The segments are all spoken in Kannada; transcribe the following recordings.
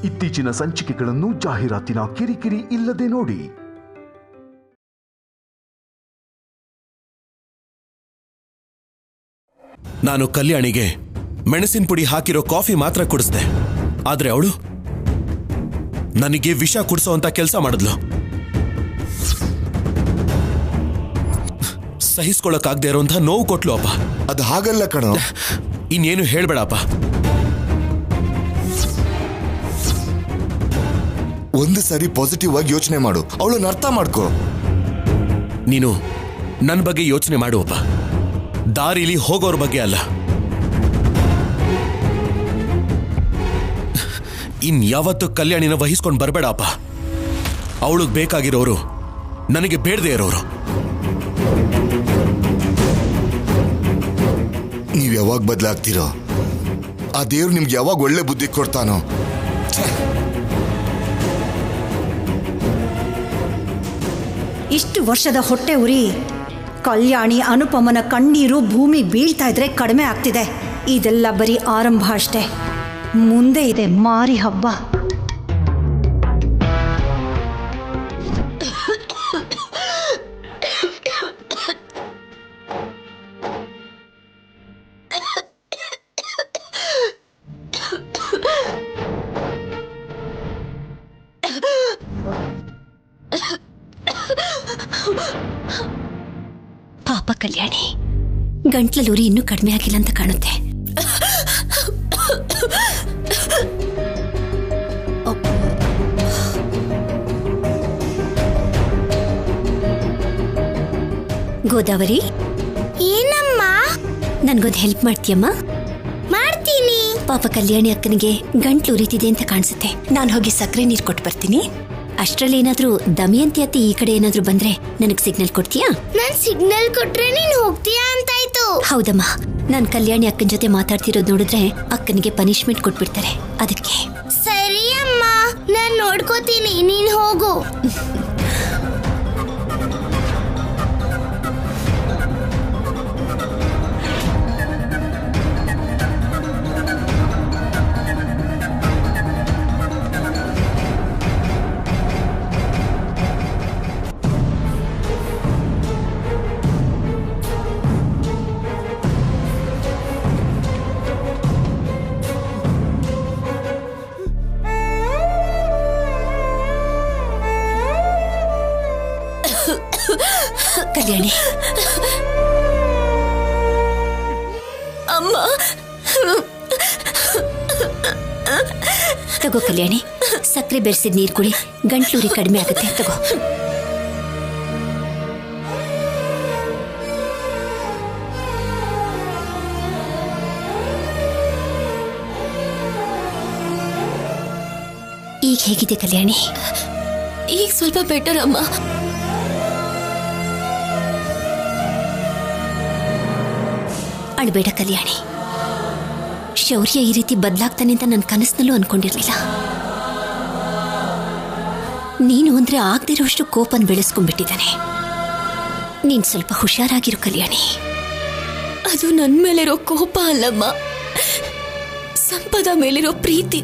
ಇತ್ತೀಚಿನ ಸಂಚಿಕೆಗಳನ್ನು ಜಾಹೀರಾತಿನ ಕಿರಿಕಿರಿ ಇಲ್ಲದೆ ನೋಡಿ. ನಾನು ಕಲ್ಯಾಣಿಗೆ ಮೆಣಸಿನ ಪುಡಿ ಹಾಕಿರೋ ಕಾಫಿ ಮಾತ್ರ ಕುಡಿಸ್ದೆ. ಆದ್ರೆ ಅವಳು ನನಗೆ ವಿಷ ಕುಡಿಸೋ ಅಂತ ಕೆಲಸ ಮಾಡಿದ್ಲು. ಸಹಿಸ್ಕೊಳಕ್ಕಾಗದೆ ಇರೋಂಥ ನೋವು ಕೊಟ್ಲು ಅಪ್ಪ. ಅದು ಹಾಗಲ್ಲ ಕಣೋ. ಇನ್ನೇನು ಹೇಳ್ಬೇಡಪ್ಪ. ಒಂದು ಸರಿ ಪಾಸಿಟಿವ್ ಆಗಿ ಯೋಚನೆ ಮಾಡು, ಅವಳನ್ನ ಅರ್ಥ ಮಾಡ್ಕೋ. ನೀನು ನನ್ನ ಬಗ್ಗೆ ಯೋಚನೆ ಮಾಡುವಪ್ಪ, ದಾರಿಲಿ ಹೋಗೋರ ಬಗ್ಗೆ ಅಲ್ಲ. ಇನ್ಯಾವತ್ತು ಕಲ್ಯಾಣಿನ ವಹಿಸ್ಕೊಂಡು ಬರಬೇಡಪ್ಪ. ಅವಳಿಗೆ ಬೇಕಾಗಿರೋರು ನನಗೆ ಬೇಡದೇ ಇರೋರು. ನೀವ್ ಯಾವಾಗ ಬದಲಾಗ್ತಿರೋ ಆ ದೇವ್ರು ನಿಮ್ಗೆ ಯಾವಾಗ ಒಳ್ಳೆ ಬುದ್ಧಿ ಕೊಡ್ತಾನೋ. ಇಷ್ಟು ವರ್ಷದ ಹೊಟ್ಟೆ ಉರಿ ಕಲ್ಯಾಣಿ ಅನುಪಮನ ಕಣ್ಣೀರು ಭೂಮಿ ಬೀಳ್ತಾ ಇದ್ರೆ ಕಡಿಮೆ ಆಗ್ತಿದೆ. ಇದೆಲ್ಲ ಬರೀ ಆರಂಭ ಅಷ್ಟೇ. ಮುಂದೆ ಇದೆ ಮಾರಿ ಹಬ್ಬ. ಪಾಪ ಕಲ್ಯಾಣಿ, ಗಂಟ್ಲಲ್ಲಿ ಇನ್ನೂ ಕಡಿಮೆ ಆಗಿಲ್ಲ ಅಂತ ಕಾಣುತ್ತೆ. ಗೋದಾವರಿ, ಏನಮ್ಮ? ನನ್ಗೊಂದು ಹೆಲ್ಪ್ ಮಾಡ್ತೀಯಮ್ಮ? ಮಾಡ್ತೀನಿ. ಪಾಪ ಕಲ್ಯಾಣಿ ಅಕ್ಕನಿಗೆ ಗಂಟ್ಲು ಉರಿತಿದೆ ಅಂತ ಕಾಣಿಸುತ್ತೆ. ನಾನು ಹೋಗಿ ಸಕ್ಕರೆ ನೀರು ಕೊಟ್ಟು ಬರ್ತೀನಿ. ಅಷ್ಟರಲ್ಲಿ ಏನಾದ್ರೂ ದಮಯಂತಿ ಅತ್ತೆ ಈ ಕಡೆ ಏನಾದ್ರೂ ಬಂದ್ರೆ ನನಗ್ ಸಿಗ್ನಲ್ ಕೊಡ್ತೀಯಾ? ನಾನ್ ಸಿಗ್ನಲ್ ಕೊಟ್ರೆ ನೀನ್ ಹೋಗ್ತೀಯಾ ಅಂತಾಯ್ತು. ಹೌದಮ್ಮ, ನಾನ್ ಕಲ್ಯಾಣಿ ಅಕ್ಕನ ಜೊತೆ ಮಾತಾಡ್ತಿರೋದು ನೋಡಿದ್ರೆ ಅಕ್ಕನಿಗೆ ಪನಿಷ್ಮೆಂಟ್ ಕೊಟ್ಬಿಡ್ತಾರೆ, ಅದಕ್ಕೆ. ಸರಿ ಅಮ್ಮ, ನಾನ್ ನೋಡ್ಕೋತೀನಿ, ನೀನ್ ಹೋಗು. ಕಲ್ಯಾಣಿ, ಅಮ್ಮ ತಗೋ ಕಲ್ಯಾಣಿ, ಸಕ್ಕರೆ ಬೆರೆಸಿದ ನೀರು ಕುಡಿ, ಗಂಟ್ಲೂರಿ ಕಡಿಮೆ ಆಗುತ್ತೆ. ತಗೋ. ಈಗ ಹೇಗಿದೆ ಕಲ್ಯಾಣಿ? ಈಗ ಸ್ವಲ್ಪ ಬೆಟರ್ ಅಮ್ಮ. ಅಳ್ಬೇಡ ಕಲ್ಯಾಣಿ. ಶೌರ್ಯ ಈ ರೀತಿ ಬದಲಾಗ್ತಾನೆ ಅಂತ ನನ್ನ ಕನಸಿನಲ್ಲೂ ಅನ್ಕೊಂಡಿರ್ಲಿಲ್ಲ. ನೀನು ಅಂದ್ರೆ ಆಗದಿರೋಷ್ಟು ಕೋಪನ್ ಬೆಳೆಸ್ಕೊಂಡ್ಬಿಟ್ಟಿದ್ದಾನೆ. ನೀನ್ ಸ್ವಲ್ಪ ಹುಷಾರಾಗಿರು ಕಲ್ಯಾಣಿ. ಅದು ನನ್ ಮೇಲಿರೋ ಕೋಪ ಅಲ್ಲಮ್ಮ, ಸಂಪದ ಮೇಲಿರೋ ಪ್ರೀತಿ.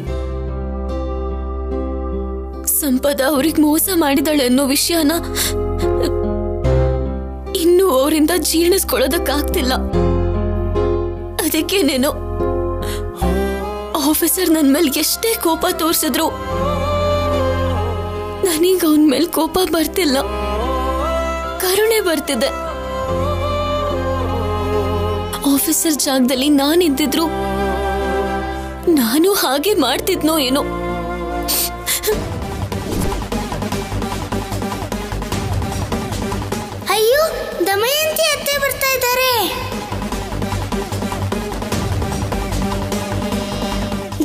ಸಂಪದ ಅವ್ರಿಗೆ ಮೋಸ ಮಾಡಿದಾಳೆ ಅನ್ನೋ ವಿಷಯನ ಇನ್ನೂ ಅವರಿಂದ ಜೀರ್ಣಿಸ್ಕೊಳ್ಳೋದಕ್ಕಾಗ್ತಿಲ್ಲ. ಅದಕ್ಕೇನೇನೋ ಆಫೀಸರ್ ನನ್ ಮೇಲೆ ಎಷ್ಟೇ ಕೋಪ ತೋರಿಸಿದ್ರು ನನಗೆ ಅವನ ಮೇಲೆ ಕೋಪ ಬರ್ತಿಲ್ಲ, ಕರುಣೆ ಬರ್ತಿದೆ. ಆಫೀಸರ್ ಜಾಗದಲ್ಲಿ ನಾನಿದ್ದಿದ್ರು ನಾನು ಹಾಗೆ ಮಾಡ್ತಿದ್ನೋ ಏನೋ. ಅಯ್ಯೋ, ದಮಯಂತಿ ಅತ್ತೆ ಬರ್ತಾ ಇದ್ದಾರೆ.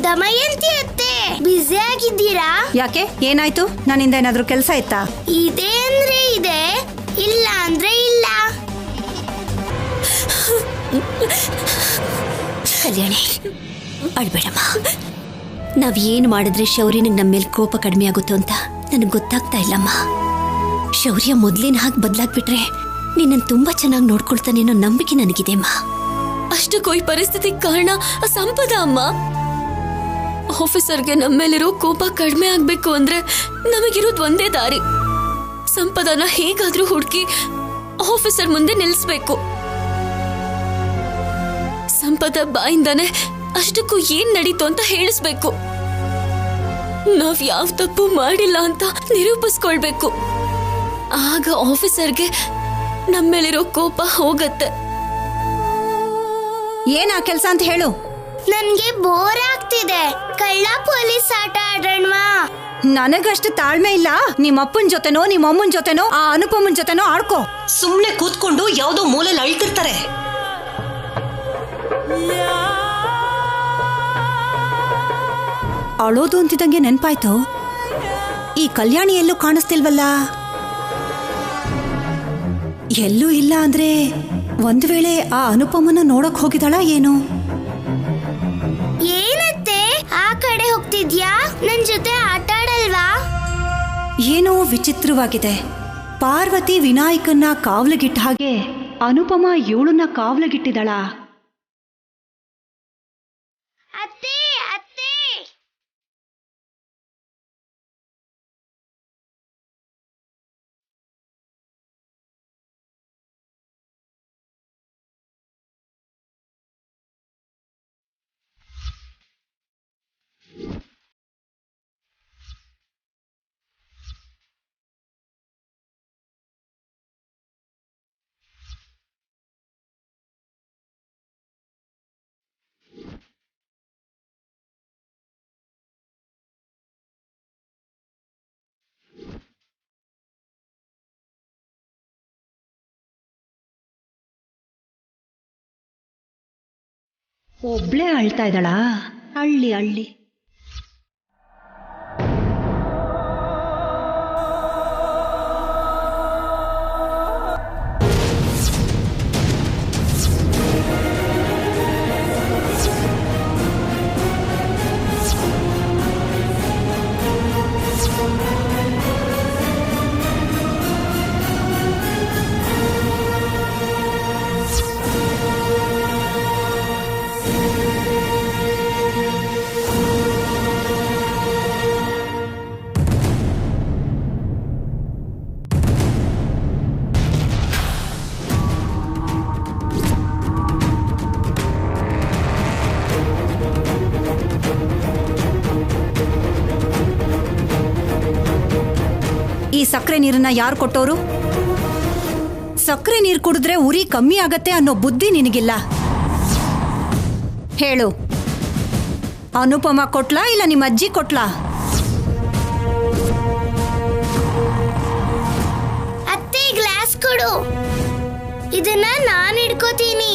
ದಮಯಂತಿ ಅತ್ತೆ, ಬ್ಯುಸಿ ಆಗಿದ್ದೀರಾ? ಯಾಕೆ, ಏನಾಯ್ತು? ನನ್ನಿಂದ ಏನಾದ್ರೂ ಕೆಲಸ ಇತ್ತಾ? ಇದೆ ಅಂದ್ರೆ ಇದೆ, ಇಲ್ಲ ಅಂದ್ರೆ ಇಲ್ಲ. ಕಲ್ಯಾಣಿ, ಅಳ್ಬೇಡಮ್ಮ. ನಾವ್ ಏನ್ ಮಾಡಿದ್ರೆ ಶೌರ್ಯನಿಗೆ ನಮ್ಮ ಮೇಲೆ ಕೋಪ ಕಡಿಮೆ ಆಗುತ್ತೋ ಅಂತ ನನಗೆ ಗೊತ್ತಾಗ್ತಾ ಇಲ್ಲಮ್ಮ. ಶೌರ್ಯ ಮೊದ್ಲಿನ ಹಾಗೆ ಬದಲಾಗ್ಬಿಟ್ರೆ ನಿನ್ನನ್ನು ತುಂಬಾ ಚೆನ್ನಾಗಿ ನೋಡ್ಕೊಳ್ತಾನೆ ಅನ್ನೋ ನಂಬಿಕೆ ನನಗಿದೆ ಅಮ್ಮ. ಅಷ್ಟಕ್ಕೂ ಈ ಪರಿಸ್ಥಿತಿ ಕಾರಣ ಸಂಪದ ಅಮ್ಮ. ಆಫೀಸರ್ಗೆ ನಮ್ಮ ಮೇಲಿರೋ ಕೋಪ ಕಡಿಮೆ ಆಗ್ಬೇಕು ಅಂದ್ರೆ ನಮಗಿರೋದು ಒಂದೇ ದಾರಿ. ಸಂಪದನ ಹೇಗಾದ್ರೂ ಹುಡುಕಿ ಆಫೀಸರ್ ಮುಂದೆ ನಿಲ್ಲಿಸ್ಬೇಕು. ಸಂಪದ ಬಾಯಿಂದಾನೆ ಅಷ್ಟಕ್ಕೂ ಏನ್ ನಡೀತು ಅಂತ ಹೇಳಿಸ್ಬೇಕು. ನಾವ್ ಯಾವ ತಪ್ಪು ಮಾಡಿಲ್ಲ ಅಂತ ನಿರೂಪಿಸ್ಕೊಳ್ಬೇಕು. ಆಗ ಆಫೀಸರ್ಗೆ ನಮ್ಮ ಮೇಲಿರೋ ಕೋಪ ಹೋಗತ್ತೆ. ಏನ್ ಆ ಕೆಲ್ಸ ಅಂತ ಹೇಳು. ನನ್ಗೆ ಬೋರ್ ಆಗ್ತಿದೆ. ಕಳ್ಳ ಪೊಲೀಸ್ ಆಟ ಆಡೋಣವಾ? ನನಗಷ್ಟು ತಾಳ್ಮೆ ಇಲ್ಲ. ನಿಮ್ಮ ಅಪ್ಪನ ಜೊತೆನೋ ನಿಮ್ಮ ಅಮ್ಮನ ಜೊತೆನೋ ಆ ಅನುಪಮನ್ ಜೊತೆನೋ ಆಡ್ಕೋ. ಸುಮ್ನೆ ಕೂತ್ಕೊಂಡು ಯಾವ್ದೋ ಮೂಲೆಯಲ್ಲಿ ಅಳ್ತಿರ್ತಾರೆ. ಅಳೋದು ಅಂತಿದಂಗೆ ನೆನ್ಪಾಯ್ತು. ಈ ಕಲ್ಯಾಣಿ ಎಲ್ಲೂ ಕಾಣಿಸ್ತಿಲ್ವಲ್ಲ. ಎಲ್ಲೂ ಇಲ್ಲ ಅಂದ್ರೆ ಒಂದ್ ವೇಳೆ ಆ ಅನುಪಮನ ನೋಡಕ್ ಹೋಗಿದಾಳ ಏನು? ಏನತ್ತೆ ಆ ಕಡೆ ಹೋಗ್ತಿದ್ಯಾ? ನನ್ ಜೊತೆ ಆಟ ಆಡಲ್ವಾ? ಏನೋ ವಿಚಿತ್ರವಾಗಿದೆ. ಪಾರ್ವತಿ ವಿನಾಯಕನ್ನ ಕಾವಲುಗಿಟ್ಟ ಹಾಗೆ ಅನುಪಮ ಇವಳನ್ನ ಕಾವಲುಗಿಟ್ಟಿದಾಳ. ಅತ್ತೆ ಅತ್ತೆ, ಒಬ್ಳೇ ಅಳ್ತಾ ಇದ್ದಾಳ. ಅಳ್ಳಿ ಅಳ್ಳಿ. ಈ ಸಕ್ಕರೆ ನೀರನ್ನ ಯಾರು ಕೊಟ್ಟೋರು? ಸಕ್ಕರೆ ನೀರು ಕುಡಿದ್ರೆ ಉರಿ ಕಮ್ಮಿ ಆಗತ್ತೆ ಅನ್ನೋ ಬುದ್ಧಿ ನಿನಗಿಲ್ಲ. ಹೇಳು, ಅನುಪಮ ಕೊಟ್ಲಾ ಇಲ್ಲ ನಿಮ್ಮ ಅಜ್ಜಿ ಕೊಟ್ಲಾ? ಅತ್ತೆ ಗ್ಲಾಸ್ ಕೊಡು. ಇದನ್ನ ನಾನು ಹಿಡ್ಕೋತೀನಿ.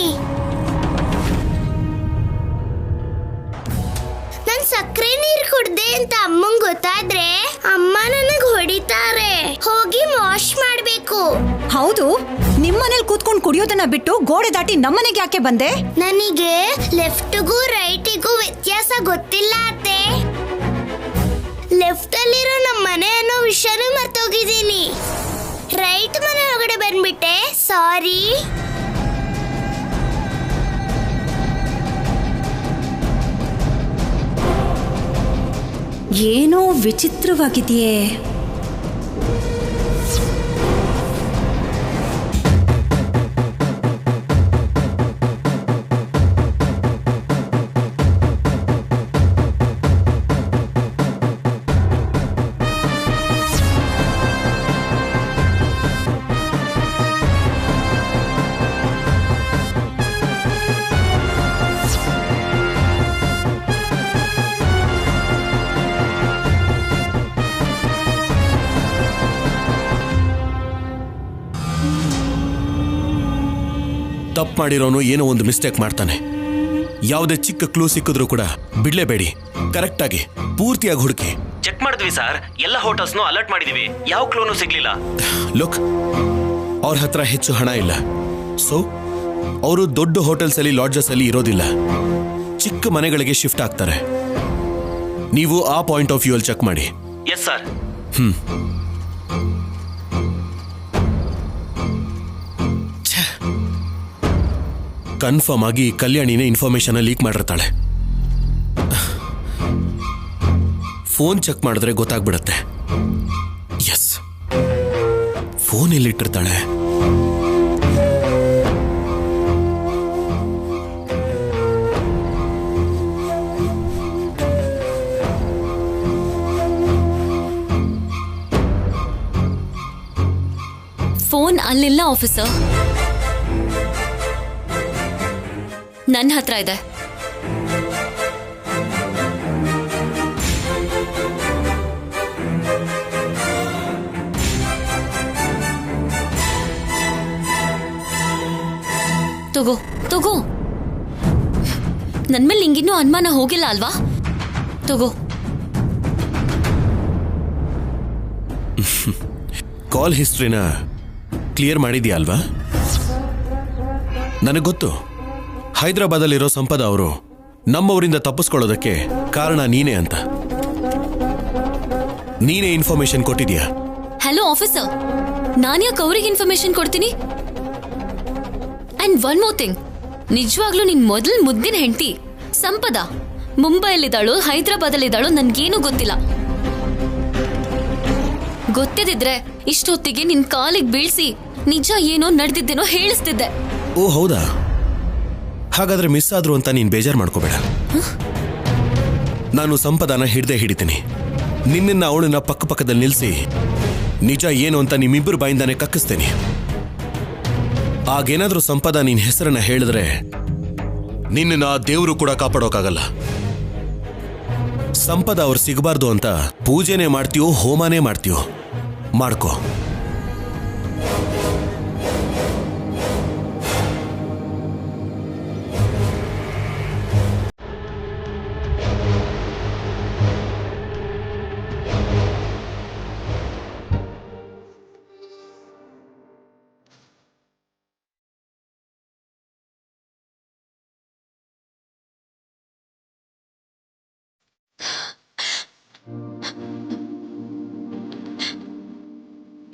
ನನ್ ಸಕ್ಕರೆ ನೀರ್ ಕುಡ್ದೆ ಅಂತ ಅಮ್ಮಂಗ್ ಗೊತ್ತಾದ್ರೆ ಅಮ್ಮ ನನಗ್ ಹೊಡಿತಾರೆ. ಹೋಗಿ ವಾಶ್ ಮಾಡ್ಬೇಕು. ಹೌದು, ನಿಮ್ಮನೇಲಿ ಕೂತ್ಕೊಂಡು ಕುಡಿಯೋದನ್ನ ಬಿಟ್ಟು ಗೋಡೆ ದಾಟಿ ನಮ್ಮನೆಗೆ ಯಾಕೆ ಬಂದೆ? ನನಗೆ ಲೆಫ್ಟ್ಗೂ ರೈಟಿಗೂ ವ್ಯತ್ಯಾಸ ಗೊತ್ತಿಲ್ಲ ಅತ್ತೆ. ಲೆಫ್ಟ್ ಅಲ್ಲಿರೋ ನಮ್ಮ ಮನೆ ಅನ್ನೋ ವಿಷಯನೂ ಮರ್ತೋಗಿದ್ದೀನಿ. ರೈಟ್ ಮನೆ ಒಳಗಡೆ ಬಂದ್ಬಿಟ್ಟೆ, ಸಾರಿ. ಏನೋ ವಿಚಿತ್ರವಾಗಿದೆಯೇ. ತಪ್ಪು ಮಾಡಿರೋನು ಏನೋ ಒಂದು ಮಿಸ್ಟೇಕ್ ಮಾಡ್ತಾನೆ. ಯಾವುದೇ ಚಿಕ್ಕ ಕ್ಲೂ ಸಿಕ್ಕಿದ್ರೂ ಕೂಡ ಬಿಡ್ಲೇಬೇಡಿ. ಕರೆಕ್ಟಾಗಿ ಪೂರ್ತಿಯಾಗಿ ಹುಡುಕಿ. ಚೆಕ್ ಮಾಡಿದ್ವಿ ಸರ್, ಎಲ್ಲ ಹೋಟೆಲ್ಸ್ನು ಅಲರ್ಟ್ ಮಾಡಿದೀವಿ, ಯಾವ ಕ್ಲೂನು ಸಿಗ್ಲಿಲ್ಲ. ಲುಕ್, ಅವ್ರ ಹತ್ರ ಹೆಚ್ಚು ಹಣ ಇಲ್ಲ. ಸೊ ಅವರು ದೊಡ್ಡ ಹೋಟೆಲ್ಸ್ ಅಲ್ಲಿ, ಲಾಡ್ಜಸ್ ಅಲ್ಲಿ ಇರೋದಿಲ್ಲ. ಚಿಕ್ಕ ಮನೆಗಳಿಗೆ ಶಿಫ್ಟ್ ಆಗ್ತಾರೆ. ನೀವು ಆ ಪಾಯಿಂಟ್ ಆಫ್ ವ್ಯೂ ಅಲ್ಲಿ ಚೆಕ್ ಮಾಡಿ. Yes sir. ಕನ್ಫರ್ಮ್ ಆಗಿ ಕಲ್ಯಾಣಿನೇ ಇನ್ಫಾರ್ಮೇಶನ್ ಲೀಕ್ ಮಾಡಿರ್ತಾಳೆ. ಫೋನ್ ಚೆಕ್ ಮಾಡಿದ್ರೆ ಗೊತ್ತಾಗ್ಬಿಡತ್ತೆ. ಎಸ್, ಫೋನ್ ಎಲ್ಲಿಟ್ಟಿರ್ತಾಳೆ? ಫೋನ್ ಅಲ್ಲಿಲ್ಲ ಆಫೀಸರ್, ನನ್ನ ಹತ್ರ ಇದೆ. ತಗೋ ತಗೋ, ನನ್ ಮೇಲೆ ನಿಂಗಿನ್ನೂ ಅನುಮಾನ ಹೋಗಿಲ್ಲ ಅಲ್ವಾ? ತಗೋ. ಕಾಲ್ ಹಿಸ್ಟ್ರಿನ ಕ್ಲಿಯರ್ ಮಾಡಿದ್ಯಾ ಅಲ್ವಾ? ನನಗೆ ಗೊತ್ತು, ಹೈದರಾಬಾದಲ್ಲಿರೋ ಸಂಪದ ಅವರು ನಮ್ಮವರಿಂದ ತಪ್ಪಿಸ್ಕೊಳ್ಳೋದಕ್ಕೆ ಕಾರಣ ನೀನೇ ಅಂತ. ನೀನೇ ಇನ್ಫಾರ್ಮೇಶನ್ ಕೊಟ್ಟಿದ್ಯಾ? ಹಲೋ ಆಫೀಸರ್, ನಾನ್ಯಾಕೆ ಅವ್ರಿಗೆ ಇನ್ಫಾರ್ಮೇಶನ್ ಕೊಡ್ತೀನಿ? ಅಂಡ್ ಒನ್ ಮೋರ್ ಥಿಂಗ್, ನಿಜವಾಗ್ಲೂ ನಿನ್ ಮೊದಲು ಮುದ್ದಿನ ಹೆಂಡತಿ ಸಂಪದ ಮುಂಬೈಲಿದ್ದಾಳೋ ಹೈದರಾಬಾದಲ್ಲಿದ್ದಾಳೋ ನನ್ಗೇನು ಗೊತ್ತಿಲ್ಲ. ಗೊತ್ತಿದ್ರೆ ಇಷ್ಟೊತ್ತಿಗೆ ನಿನ್ ಕಾಲಿಗೆ ಬೀಳ್ಸಿ ನಿಜ ಏನೋ ನಡೆದಿದ್ದೇನೋ ಹೇಳಿಸ್ತಿದ್ದೆ. ಓ ಹೌದಾ? ಹಾಗಾದ್ರೆ ಮಿಸ್ ಆದ್ರು ಅಂತ ನೀನ್ ಬೇಜಾರು ಮಾಡ್ಕೋಬೇಡ. ನಾನು ಸಂಪದಾನ ಹಿಡ್ದೇ ಹಿಡಿತೀನಿ. ನಿನ್ನ ಅವಳನ್ನ ಪಕ್ಕದಲ್ಲಿ ನಿಲ್ಸಿ ನಿಜ ಏನು ಅಂತ ನಿಮ್ಮಿಬ್ಬರು ಬಾಯಿಂದಾನೆ ಕಕ್ಕಿಸ್ತೇನೆ. ಆಗೇನಾದ್ರೂ ಸಂಪದ ನಿನ್ ಹೆಸರನ್ನ ಹೇಳಿದ್ರೆ ನಿನ್ನ ದೇವರು ಕೂಡ ಕಾಪಾಡೋಕ್ಕಾಗಲ್ಲ. ಸಂಪದ ಅವ್ರು ಸಿಗಬಾರ್ದು ಅಂತ ಪೂಜೆನೇ ಮಾಡ್ತೀಯೋ ಹೋಮನೇ ಮಾಡ್ತೀಯೋ ಮಾಡ್ಕೋ.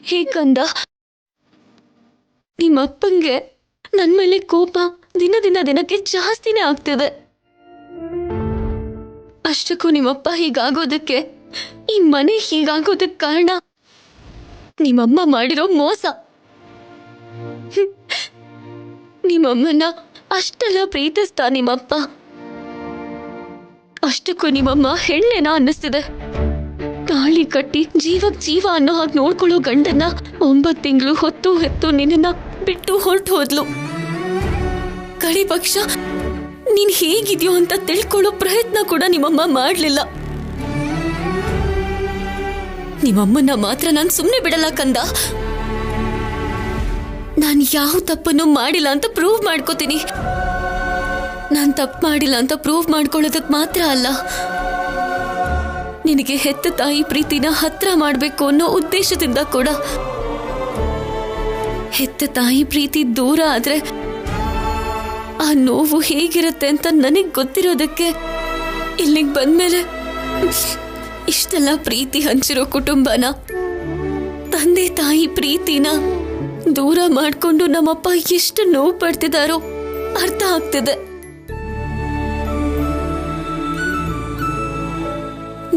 ಹೇಗಂದ, ನಿಮ್ಮಪ್ಪಂಗೆ ನನ್ನ ಮೇಲೆ ಕೋಪ ದಿನಕ್ಕೆ ಜಾಸ್ತಿನೇ ಆಗ್ತಿದೆ. ಅಷ್ಟಕ್ಕೂ ನಿಮ್ಮಪ್ಪ ಹೀಗಾಗೋದಕ್ಕೆ, ಈ ಮನೆ ಹೀಗಾಗೋದಕ್ಕೆ ಕಾರಣ ನಿಮ್ಮಮ್ಮ ಮಾಡಿರೋ ಮೋಸ. ನಿಮ್ಮಮ್ಮನ ಅಷ್ಟೆಲ್ಲ ಪ್ರೀತಿಸ್ತಾ ನಿಮ್ಮಪ್ಪ, ಅಷ್ಟಕ್ಕೂ ನಿಮ್ಮಮ್ಮ ಹೆಣ್ಣೇನ ಅನ್ನಿಸ್ತಿದೆ. ತಾಳಿ ಕಟ್ಟಿ ಜೀವಕ್ ಜೀವ ಅನ್ನೋ ಹಾಗೆ ನೋಡ್ಕೊಳ್ಳೋ ಗಂಡನ್ನ 9 ತಿಂಗಳು ಹೊತ್ತು ನಿನ್ನ ಬಿಟ್ಟು ಹೊರಟು ಹೋದ್ಲು. ಕಡಿ ಪಕ್ಷ ನೀನ್ ಹೇಗಿದ್ಯೋ ಅಂತ ತಿಳ್ಕೊಳ್ಳೋ ಪ್ರಯತ್ನ ಕೂಡ ನಿಮ್ಮಮ್ಮ ಮಾಡ್ಲಿಲ್ಲ. ನಿಮ್ಮಮ್ಮನ ಮಾತ್ರ ನಾನು ಸುಮ್ಮನೆ ಬಿಡಲ್ಲ ಕಂದ. ನಾನು ಯಾವ ತಪ್ಪನ್ನು ಮಾಡಿಲ್ಲ ಅಂತ ಪ್ರೂವ್ ಮಾಡ್ಕೋತೀನಿ. ನಾನು ತಪ್ಪು ಮಾಡಿಲ್ಲ ಅಂತ ಪ್ರೂವ್ ಮಾಡ್ಕೊಳ್ಳೋದಕ್ಕೆ ಮಾತ್ರ ಅಲ್ಲ, ನಿನಗೆ ಹೆತ್ತ ತಾಯಿ ಪ್ರೀತಿನ ಹತ್ರ ಮಾಡಬೇಕು ಅನ್ನೋ ಉದ್ದೇಶದಿಂದ ಕೂಡ. ಹೆತ್ತ ತಾಯಿ ಪ್ರೀತಿ ದೂರ ಆದ್ರೆ ಆ ನೋವು ಹೇಗಿರುತ್ತೆ ಅಂತ ನನಗೆ ಗೊತ್ತಿರೋದಕ್ಕೆ ಇಲ್ಲಿಗೆ ಬಂದ್ಮೇಲೆ ಇಷ್ಟೆಲ್ಲ ಪ್ರೀತಿ ಹಂಚಿರೋ ಕುಟುಂಬನ, ತಂದೆ ತಾಯಿ ಪ್ರೀತಿನ ದೂರ ಮಾಡಿಕೊಂಡು ನಮ್ಮಪ್ಪ ಎಷ್ಟು ನೋವು ಪಡ್ತಿದಾರೋ ಅರ್ಥ ಆಗ್ತಿದೆ.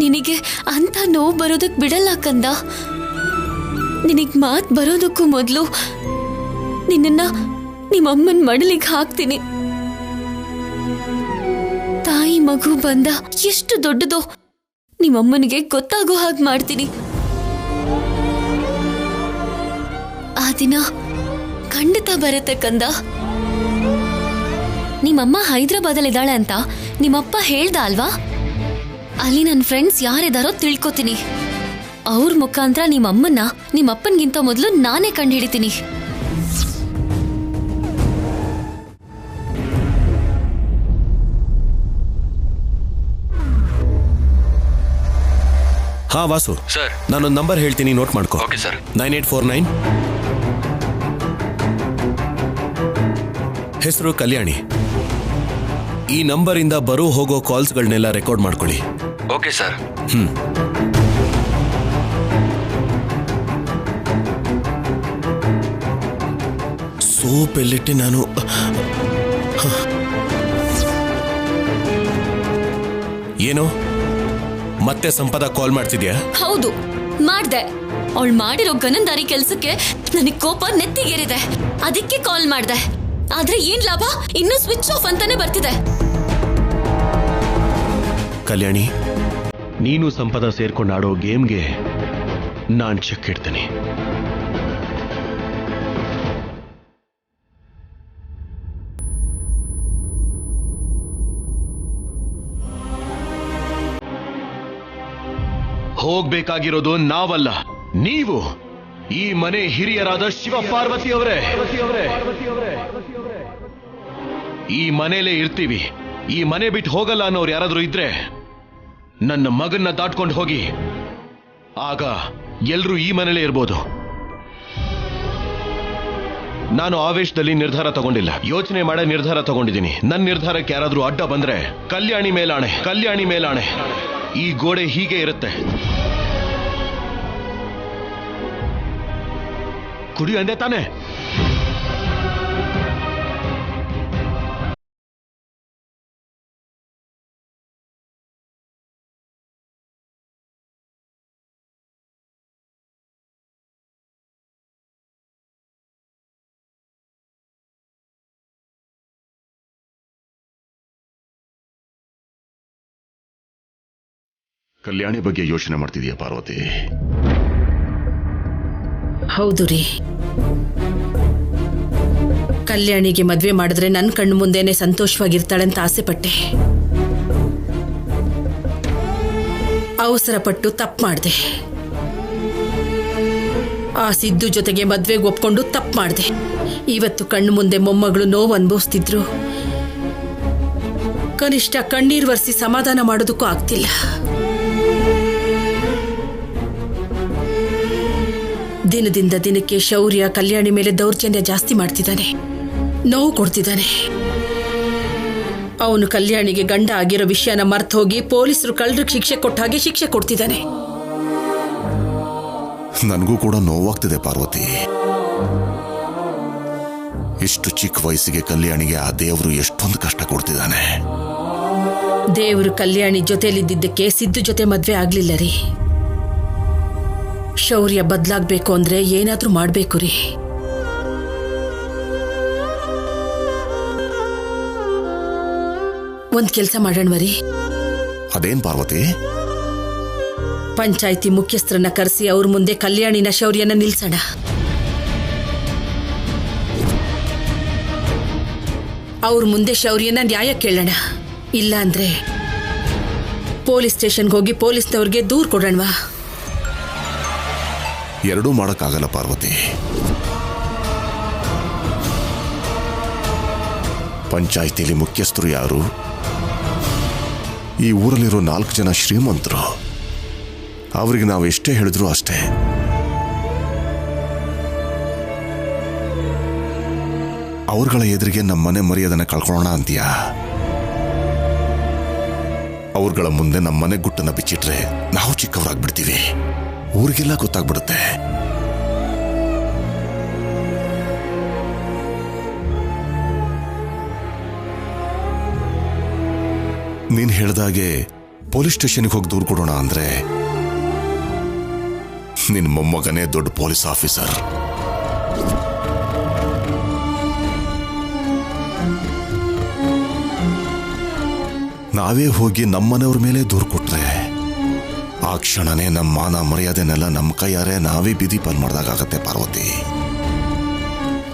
ನಿನಗೆ ಅಂತ ನೋವು ಬರೋದಕ್ಕೆ ಬಿಡಲ್ಲ ಕಂದ. ನಿನಗೆ ಮಾತು ಬರೋದಕ್ಕೂ ಮೊದಲು ನಿನ್ನ ನಿಮ್ಮಮ್ಮನ ಮಡಲಿಗೆ ಹಾಕ್ತೀನಿ. ತಾಯಿ ಮಗು ಬಂದ ಎಷ್ಟು ದೊಡ್ಡದೋ ನಿಮ್ಮಮ್ಮನಿಗೆ ಗೊತ್ತಾಗೋ ಹಾಗೆ ಮಾಡ್ತೀನಿ. ಆ ದಿನ ಖಂಡಿತ ಬರುತ್ತೆ ಕಂದ. ನಿಮ್ಮಮ್ಮ ಹೈದರಾಬಾದಲ್ಲಿದ್ದಾಳೆ ಅಂತ ನಿಮ್ಮಪ್ಪ ಹೇಳ್ದ ಅಲ್ವಾ? ಅಲ್ಲಿ ನನ್ನ ಫ್ರೆಂಡ್ಸ್ ಯಾರಿದಾರೋ ತಿಳ್ಕೊತೀನಿ. ಅವ್ರ ಮುಖಾಂತರ ನಿಮ್ಮಮ್ಮನ್ನ ನಿಮ್ಮಪ್ಪನ್ಗಿಂತ ಮೊದಲು ನಾನೇ ಕಂಡು ಹಿಡಿತೀನಿ. ಹಾ ವಾಸು ಸರ್, ನಾನೊಂದು ನಂಬರ್ ಹೇಳ್ತೀನಿ, ನೋಟ್ ಮಾಡ್ಕೋ. Okay sir. 9849. ಹೆಸರು ಕಲ್ಯಾಣಿ. ಈ ನಂಬರಿಂದ ಬರೋ ಹೋಗೋ ಕಾಲ್ಸ್ಗಳನ್ನೆಲ್ಲ ರೆಕಾರ್ಡ್ ಮಾಡ್ಕೊಳ್ಳಿ. Okay sir. ಸೋಪ್ ಎಲ್ಲಿಟ್ಟೆ ನಾನು? ಏನೋ ಮತ್ತೆ ಸಂಪದ ಕಾಲ್ ಮಾಡ್ತಿದ್ಯಾ? ಹೌದು ಮಾಡ್ದೆ. ಅವಳು ಮಾಡಿರೋ ಗನಂದಾರಿ ಕೆಲ್ಸಕ್ಕೆ ನನಗೆ ಕೋಪ ನೆತ್ತಿಗೇರಿದೆ. ಅದಕ್ಕೆ ಕಾಲ್ ಮಾಡ್ದೆ. ಆದ್ರೆ ಏನ್ ಲಾಭ? ಇನ್ನೂ ಸ್ವಿಚ್ ಆಫ್ ಅಂತಾನೆ ಬರ್ತಿದೆ. ಕಲ್ಯಾಣಿ, ನೀನು ಸಂಪದ ಸೇರ್ಕೊಂಡು ಆಡೋ ಗೇಮ್ಗೆ ನಾನ್ ಚೆಕ್ ಇಡ್ತೀನಿ. ಹೋಗ್ಬೇಕಾಗಿರೋದು ನಾವಲ್ಲ, ನೀವು. ಈ ಮನೆ ಹಿರಿಯರಾದ ಶಿವ ಪಾರ್ವತಿ ಅವರೇ. ಈ ಮನೇಲೇ ಇರ್ತೀವಿ. ಈ ಮನೆ ಬಿಟ್ಟು ಹೋಗಲ್ಲ ಅನ್ನೋರು ಯಾರಾದ್ರೂ ಇದ್ರೆ ನನ್ನ ಮಗನ್ನ ದಾಟ್ಕೊಂಡು ಹೋಗಿ. ಆಗ ಎಲ್ರೂ ಈ ಮನೇಲೇ ಇರ್ಬೋದು. ನಾನು ಆವೇಶದಲ್ಲಿ ನಿರ್ಧಾರ ತಗೊಂಡಿಲ್ಲ, ಯೋಚನೆ ಮಾಡೋ ನಿರ್ಧಾರ ತಗೊಂಡಿದ್ದೀನಿ. ನನ್ನ ನಿರ್ಧಾರಕ್ಕೆ ಯಾರಾದ್ರೂ ಅಡ್ಡ ಬಂದ್ರೆ ಕಲ್ಯಾಣಿ ಮೇಲಾಣೆ, ಕಲ್ಯಾಣಿ ಮೇಲಾಣೆ. ಈ ಗೋಡೆ ಹೀಗೆ ಇರುತ್ತೆ. ಕುಡಿ ಅಂದೆ ತಾನೆ? ಕಲ್ಯಾಣಿ ಬಗ್ಗೆ ಯೋಚನೆ ಮಾಡ್ತಿದೀಯ ಪಾರ್ವತಿ? ಹೌದು ರೀ. ಕಲ್ಯಾಣಿಗೆ ಮದ್ವೆ ಮಾಡಿದ್ರೆ ನನ್ನ ಕಣ್ಣು ಮುಂದೆನೆ ಸಂತೋಷವಾಗಿರ್ತಾಳೆ ಅಂತ ಆಸೆ ಪಟ್ಟೆ. ಅವಸರ ಪಟ್ಟು ತಪ್ಪು ಮಾಡಿದೆ. ಆ ಸಿದ್ದು ಜೊತೆಗೆ ಮದ್ವೆಗೆ ಒಪ್ಕೊಂಡು ತಪ್ಪು ಮಾಡಿದೆ. ಇವತ್ತು ಕಣ್ಣು ಮುಂದೆ ಮೊಮ್ಮಗಳು ನೋವು ಅನುಭವಿಸ್ತಿದ್ರು. ಕನಿಷ್ಠ ಕಣ್ಣೀರು ಒರೆಸಿ ಸಮಾಧಾನ ಮಾಡೋದಕ್ಕೂ ಆಗ್ತಿಲ್ಲ. ದಿನದಿಂದ ದಿನಕ್ಕೆ ಶೌರ್ಯ ಕಲ್ಯಾಣಿ ಮೇಲೆ ದೌರ್ಜನ್ಯ ಜಾಸ್ತಿ ಮಾಡ್ತಿದ್ದಾನೆ, ನೋವು ಕೊಡ್ತಿದ್ದಾನೆ. ಅವನು ಕಲ್ಯಾಣಿಗೆ ಗಂಡ ಆಗಿರೋ ವಿಷಯನ ಮರ್ತು ಹೋಗಿ ಪೊಲೀಸರು ಕಳ್ಳರಿಗೆ ಶಿಕ್ಷೆ ಕೊಟ್ಟ ಹಾಗೆ ಶಿಕ್ಷೆ ಕೊಡ್ತಿದ್ದಾನೆ. ನನಗೂ ಕೂಡ ನೋವಾಗ್ತಿದೆ ಪಾರ್ವತಿ. ಇಷ್ಟು ಚಿಕ್ಕ ವಯಸ್ಸಿಗೆ ಕಲ್ಯಾಣಿಗೆ ಆ ದೇವರು ಎಷ್ಟೊಂದು ಕಷ್ಟ ಕೊಡ್ತಿದ್ದಾನೆ. ದೇವರು ಕಲ್ಯಾಣಿ ಜೊತೆಲಿದ್ದಕ್ಕೆ ಸಿದ್ದು ಜೊತೆ ಮದ್ವೆ ಆಗ್ಲಿಲ್ಲ ರೀ. ಶೌರ್ಯ ಬದಲಾಗಬೇಕು ಅಂದ್ರೆ ಏನಾದ್ರೂ ಮಾಡ್ಬೇಕು ರೀ. ಒಂದ್ ಕೆಲ್ಸ ಮಾಡೋಣವರಿ. ಅದೇನ್ ಪಾರ್ವತಿ? ಪಂಚಾಯಿತಿ ಮುಖ್ಯಸ್ಥರನ್ನ ಕರೆಸಿ ಅವ್ರ ಮುಂದೆ ಕಲ್ಯಾಣಿನ ಶೌರ್ಯನ ನಿಲ್ಸೋಣ. ಅವ್ರ ಮುಂದೆ ಶೌರ್ಯನ ನ್ಯಾಯ ಕೇಳೋಣ. ಇಲ್ಲ ಅಂದ್ರೆ ಪೊಲೀಸ್ ಸ್ಟೇಷನ್ಗೆ ಹೋಗಿ ಪೊಲೀಸ್ನವ್ರಿಗೆ ದೂರು ಕೊಡೋಣವಾ? ಎರಡೂ ಮಾಡಕ್ಕಾಗಲ್ಲ ಪಾರ್ವತಿ. ಪಂಚಾಯಿತಿಲಿ ಮುಖ್ಯಸ್ಥರು ಯಾರು? ಈ ಊರಲ್ಲಿರೋ 4 ಜನ ಶ್ರೀಮಂತರು. ಅವರಿಗೆ ನಾವು ಎಷ್ಟೇ ಹೇಳಿದ್ರು ಅಷ್ಟೇ. ಅವ್ರಗಳ ಎದುರಿಗೆ ನಮ್ಮ ಮನೆ ಮರ್ಯಾದನ್ನ ಕಳ್ಕೊಳ್ಳೋಣ ಅಂತೀಯಾ? ಅವ್ರಗಳ ಮುಂದೆ ನಮ್ಮ ಮನೆ ಗುಟ್ಟನ್ನ ಬಿಚ್ಚಿಟ್ರೆ ನಾವು ಚಿಕ್ಕವರಾಗ್ಬಿಡ್ತೀವಿ. ಊರಿಗೆಲ್ಲ ಗೊತ್ತಾಗ್ಬಿಡುತ್ತೆ. ನೀನ್ ಹೇಳ್ದಾಗೆ ಪೊಲೀಸ್ ಸ್ಟೇಷನ್ಗೆ ಹೋಗಿ ದೂರು ಕೊಡೋಣ ಅಂದ್ರೆ ನಿನ್ ಮೊಮ್ಮಗನೇ ದೊಡ್ಡ ಪೊಲೀಸ್ ಆಫೀಸರ್. ನಾವೇ ಹೋಗಿ ನಮ್ಮನೆಯವ್ರ ಮೇಲೆ ದೂರು ಕೊಟ್ರೆ ಆ ಕ್ಷಣನೇ ನಮ್ಮ ಮಾನ ಮರ್ಯಾದೆನೆಲ್ಲ ನಮ್ಮ ಕೈಯಾರೆ ನಾವೇ ಬೀದಿ ಪಾಲ್ ಮಾಡ್ದಾಗತ್ತೆ ಪಾರ್ವತಿ.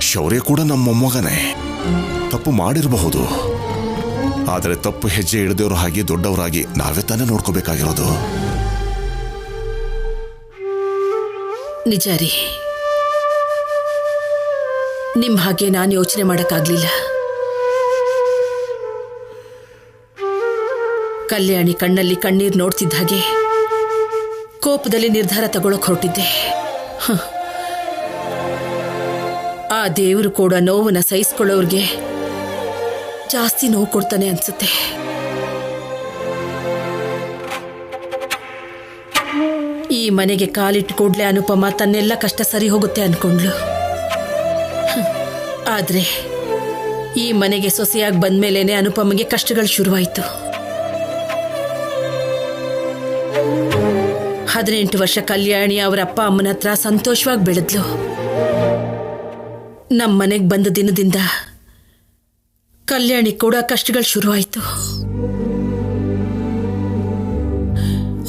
ಶೌರ್ಯ ಕೂಡ ನಮ್ಮ ಮೊಮ್ಮಗನೇ. ತಪ್ಪು ಮಾಡಿರಬಹುದು, ಆದರೆ ತಪ್ಪು ಹೆಜ್ಜೆ ಹಿಡಿದವರು ಹಾಗೆ ದೊಡ್ಡವರಾಗಿ ನಾವೇ ತಾನೇ ನೋಡ್ಕೋಬೇಕಾಗಿರೋದು. ನಿಜ ರೀ. ನಿಮ್ ಹಾಗೆ ನಾನು ಯೋಚನೆ ಮಾಡಕ್ಕಾಗ್ಲಿಲ್ಲ. ಕಲ್ಯಾಣಿ ಕಣ್ಣಲ್ಲಿ ಕಣ್ಣೀರ್ ನೋಡ್ತಿದ್ದ ಹಾಗೆ ಕೋಪದಲ್ಲಿ ನಿರ್ಧಾರ ತಗೊಳಕ್ ಹೊರಟಿದ್ದೆ. ಆ ದೇವರು ಕೂಡ ನೋವನ್ನ ಸಹಿಸ್ಕೊಳ್ಳೋರ್ಗೆ ಜಾಸ್ತಿ ನೋವು ಕೊಡ್ತಾನೆ ಅನ್ಸುತ್ತೆ. ಈ ಮನೆಗೆ ಕಾಲಿಟ್ಟು ಕೂಡ್ಲೆ ಅನುಪಮ ತನ್ನೆಲ್ಲ ಕಷ್ಟ ಸರಿ ಹೋಗುತ್ತೆ ಅನ್ಕೊಂಡ್ಲು. ಆದ್ರೆ ಈ ಮನೆಗೆ ಸೊಸೆಯಾಗಿ ಬಂದ್ಮೇಲೇನೆ ಅನುಪಮಗೆ ಕಷ್ಟಗಳು ಶುರುವಾಯಿತು. 18 ವರ್ಷ ಕಲ್ಯಾಣಿ ಅವರ ಅಪ್ಪ ಅಮ್ಮನ ಹತ್ರ ಸಂತೋಷವಾಗಿ ಬೆಳೆದ್ಲು. ನಮ್ಮ ಮನೆಗೆ ಬಂದ ದಿನದಿಂದ ಕಲ್ಯಾಣಿ ಕೂಡ ಕಷ್ಟಗಳು ಶುರುವಾಯಿತು.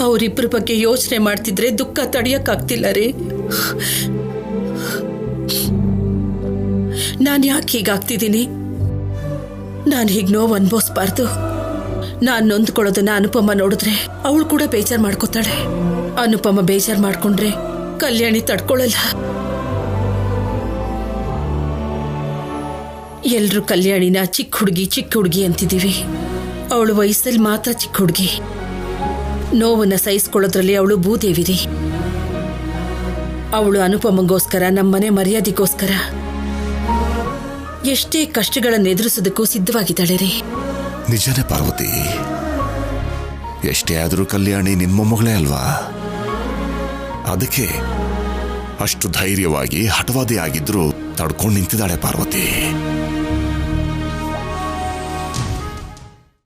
ಅವರಿಬ್ಬರ ಬಗ್ಗೆ ಯೋಚನೆ ಮಾಡ್ತಿದ್ರೆ ದುಃಖ ತಡೆಯಕ್ಕಾಗ್ತಿಲ್ಲ ರೀ. ನಾನು ಯಾಕೆ ಹೀಗಾಗ್ತಿದ್ದೀನಿ? ನಾನು ಹೀಗೆ ನೋವು ಅನ್ಭವಿಸ್ಬಾರ್ದು. ನಾನು ನೊಂದ್ಕೊಳ್ಳೋದನ್ನ ಅನುಪಮ ನೋಡಿದ್ರೆ ಅವಳು ಕೂಡ ಬೇಜಾರು ಮಾಡ್ಕೋತಾಳೆ. ಅನುಪಮ ಬೇಜಾರು ಮಾಡ್ಕೊಂಡ್ರೆ ಕಲ್ಯಾಣಿ ತಡ್ಕೊಳ್ಳಲ್ಲ. ಎಲ್ರು ಕಲ್ಯಾಣಿನ ಚಿಕ್ಕ ಹುಡುಗಿ ಅಂತಿದ್ದೀವಿ. ಅವಳು ವಯಸ್ಸಲ್ಲಿ ಮಾತ್ರ ಚಿಕ್ಕ ಹುಡುಗಿ. ನೋವನ್ನ ಸಹಿಸ್ಕೊಳ್ಳೋದ್ರಲ್ಲಿ ಅವಳು ಭೂದೇವಿರಿ. ಅವಳು ಅನುಪಮಂಗೋಸ್ಕರ ನಮ್ಮನೆ ಮರ್ಯಾದೆಗೋಸ್ಕರ ಎಷ್ಟೇ ಕಷ್ಟಗಳನ್ನು ಎದುರಿಸೋದಕ್ಕೂ ಸಿದ್ಧವಾಗಿದ್ದಾಳೆ ರೀ. ನಿಜನೇ ಪಾರ್ವತಿ, ಎಷ್ಟೇ ಆದರೂ ಕಲ್ಯಾಣಿ ನಿನ್ ಮೊಮ್ಮಗಳೇ ಅಲ್ವಾ? ಅದಕ್ಕೆ ಅಷ್ಟು ಧೈರ್ಯವಾಗಿ ಹಠವಾದಿ ಆಗಿದ್ರು ತಡ್ಕೊಂಡು ನಿಂತಿದ್ದಾಳೆ ಪಾರ್ವತಿ.